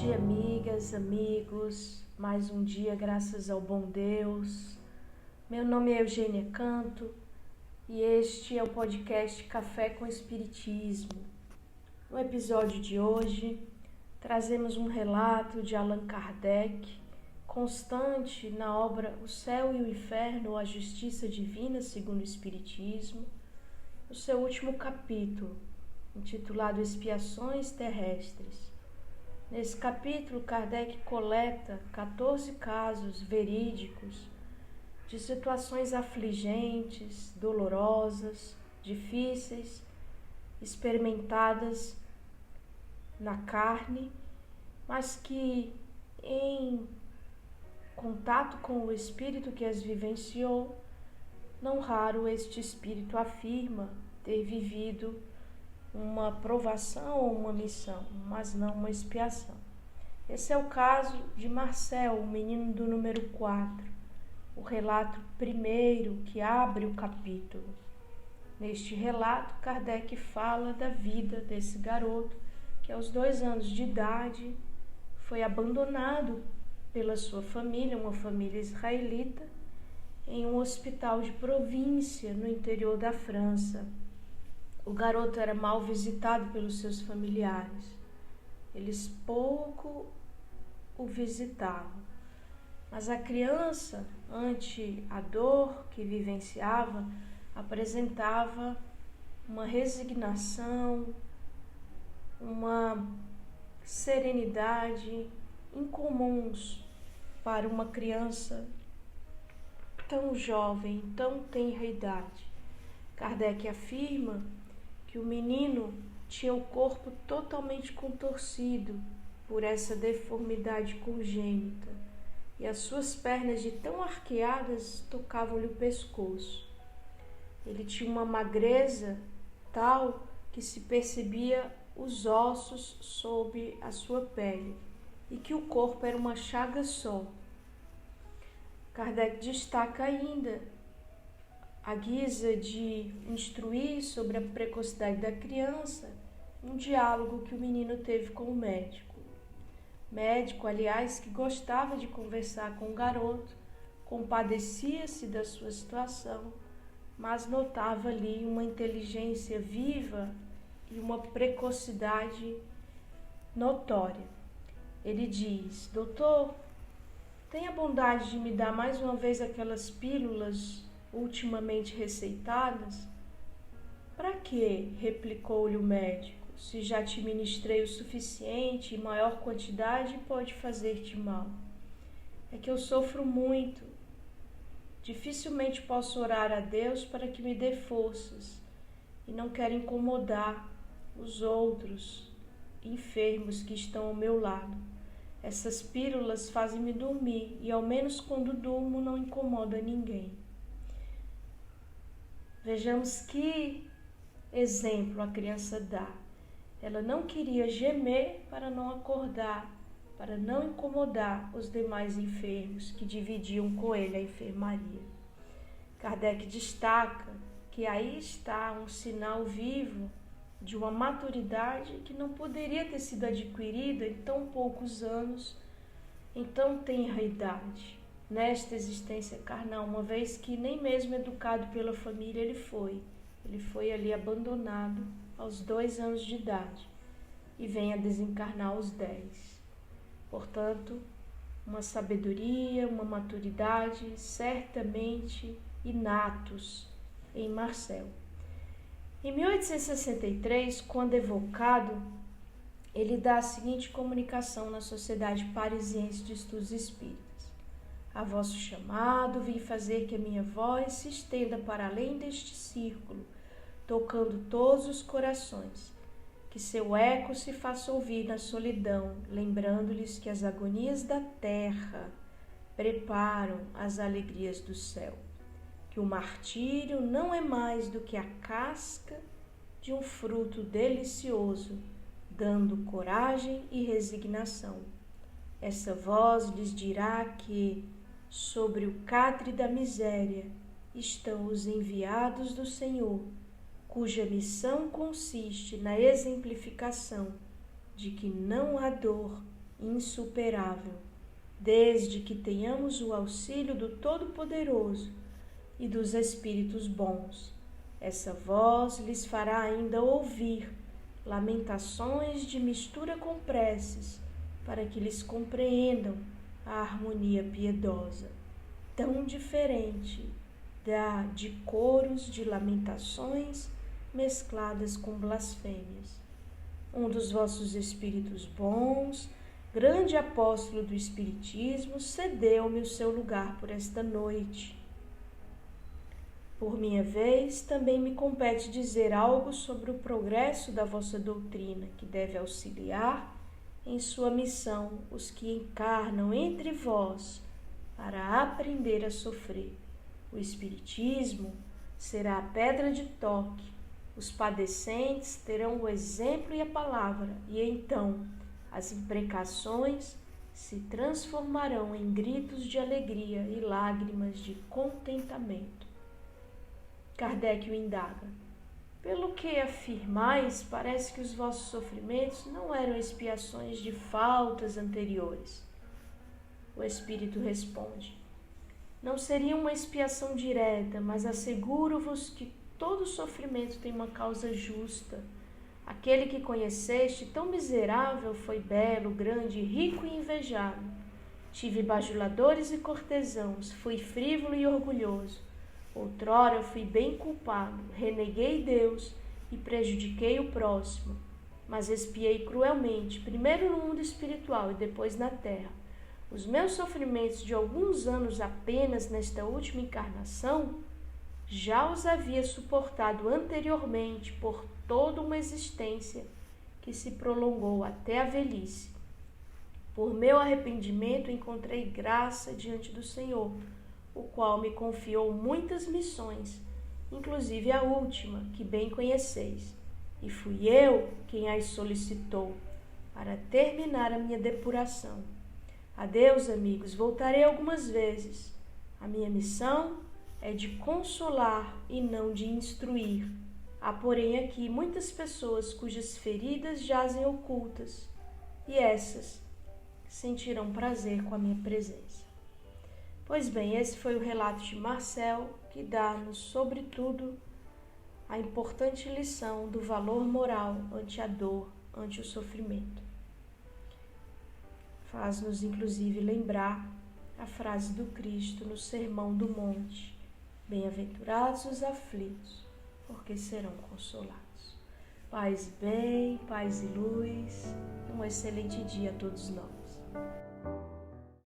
dia, amigas, amigos. Mais um dia, graças ao bom Deus. Meu nome é Eugênia Canto e este é o podcast Café com Espiritismo. No episódio de hoje, trazemos um relato de Allan Kardec, constante na obra O Céu e o Inferno, ou A Justiça Divina segundo o Espiritismo, no seu último capítulo, intitulado Expiações Terrestres. Nesse capítulo, Kardec coleta 14 casos verídicos de situações afligentes, dolorosas, difíceis, experimentadas na carne, mas que em contato com o espírito que as vivenciou, não raro este espírito afirma ter vivido uma provação ou uma missão, mas não uma expiação. Esse é o caso de Marcel, o menino do número 4, o relato primeiro que abre o capítulo. Neste relato, Kardec fala da vida desse garoto que aos 2 anos de idade foi abandonado pela sua família, uma família israelita, em um hospital de província no interior da França. O garoto era mal visitado pelos seus familiares. Eles pouco o visitavam. Mas a criança, ante a dor que vivenciava, apresentava uma resignação, uma serenidade incomuns para uma criança tão jovem, tão tenra idade. Kardec afirma que o menino tinha o corpo totalmente contorcido por essa deformidade congênita e as suas pernas, de tão arqueadas, tocavam-lhe o pescoço. Ele tinha uma magreza tal que se percebia os ossos sob a sua pele e que o corpo era uma chaga só. Kardec destaca ainda, à guisa de instruir sobre a precocidade da criança, um diálogo que o menino teve com o médico. Médico, aliás, que gostava de conversar com o garoto, compadecia-se da sua situação, mas notava ali uma inteligência viva e uma precocidade notória. Ele diz: doutor, tenha a bondade de me dar mais uma vez aquelas pílulas ultimamente receitadas? Para quê? Replicou-lhe o médico. Se já te ministrei o suficiente, em maior quantidade, pode fazer-te mal. É que eu sofro muito. Dificilmente posso orar a Deus para que me dê forças e não quero incomodar os outros enfermos que estão ao meu lado. Essas pílulas fazem-me dormir e, ao menos quando durmo, não incomoda ninguém. Vejamos que exemplo a criança dá. Ela não queria gemer para não acordar, para não incomodar os demais enfermos que dividiam com ele a enfermaria. Kardec destaca que aí está um sinal vivo de uma maturidade que não poderia ter sido adquirida em tão poucos anos, em tão tenra idade, nesta existência carnal, uma vez que nem mesmo educado pela família ele foi ali abandonado aos 2 anos de idade e vem a desencarnar aos 10. Portanto, uma sabedoria, uma maturidade certamente inatos em Marcel. Em 1863, quando evocado, ele dá a seguinte comunicação na Sociedade Parisiense de Estudos Espíritas: a vosso chamado vim fazer que a minha voz se estenda para além deste círculo, tocando todos os corações, que seu eco se faça ouvir na solidão, lembrando-lhes que as agonias da terra preparam as alegrias do céu, que o martírio não é mais do que a casca de um fruto delicioso, dando coragem e resignação. Essa voz lhes dirá que, sobre o catre da miséria, estão os enviados do Senhor, cuja missão consiste na exemplificação de que não há dor insuperável, desde que tenhamos o auxílio do Todo-Poderoso e dos Espíritos bons. Essa voz lhes fará ainda ouvir lamentações de mistura com preces, para que lhes compreendam a harmonia piedosa, tão diferente da de coros de lamentações mescladas com blasfêmias. Um dos vossos espíritos bons, grande apóstolo do Espiritismo, cedeu-me o seu lugar por esta noite. Por minha vez, também me compete dizer algo sobre o progresso da vossa doutrina, que deve auxiliar em sua missão os que encarnam entre vós para aprender a sofrer. O Espiritismo será a pedra de toque, os padecentes terão o exemplo e a palavra, e então as imprecações se transformarão em gritos de alegria e lágrimas de contentamento. Kardec o indaga: pelo que afirmais, parece que os vossos sofrimentos não eram expiações de faltas anteriores. O Espírito responde: não seria uma expiação direta, mas asseguro-vos que todo sofrimento tem uma causa justa. Aquele que conheceste, tão miserável, foi belo, grande, rico e invejado. Tive bajuladores e cortesãos, fui frívolo e orgulhoso. Outrora fui bem culpado, reneguei Deus e prejudiquei o próximo, mas expiei cruelmente, primeiro no mundo espiritual e depois na terra. Os meus sofrimentos de alguns anos apenas nesta última encarnação já os havia suportado anteriormente por toda uma existência que se prolongou até a velhice. Por meu arrependimento encontrei graça diante do Senhor, o qual me confiou muitas missões, inclusive a última, que bem conheceis, e fui eu quem as solicitou, para terminar a minha depuração. Adeus, amigos, voltarei algumas vezes. A minha missão é de consolar e não de instruir. Há, porém, aqui muitas pessoas cujas feridas jazem ocultas, e essas sentirão prazer com a minha presença. Pois bem, esse foi o relato de Marcel, que dá-nos, sobretudo, a importante lição do valor moral ante a dor, ante o sofrimento. Faz-nos, inclusive, lembrar a frase do Cristo no Sermão do Monte: bem-aventurados os aflitos, porque serão consolados. Paz e bem, paz e luz, um excelente dia a todos nós.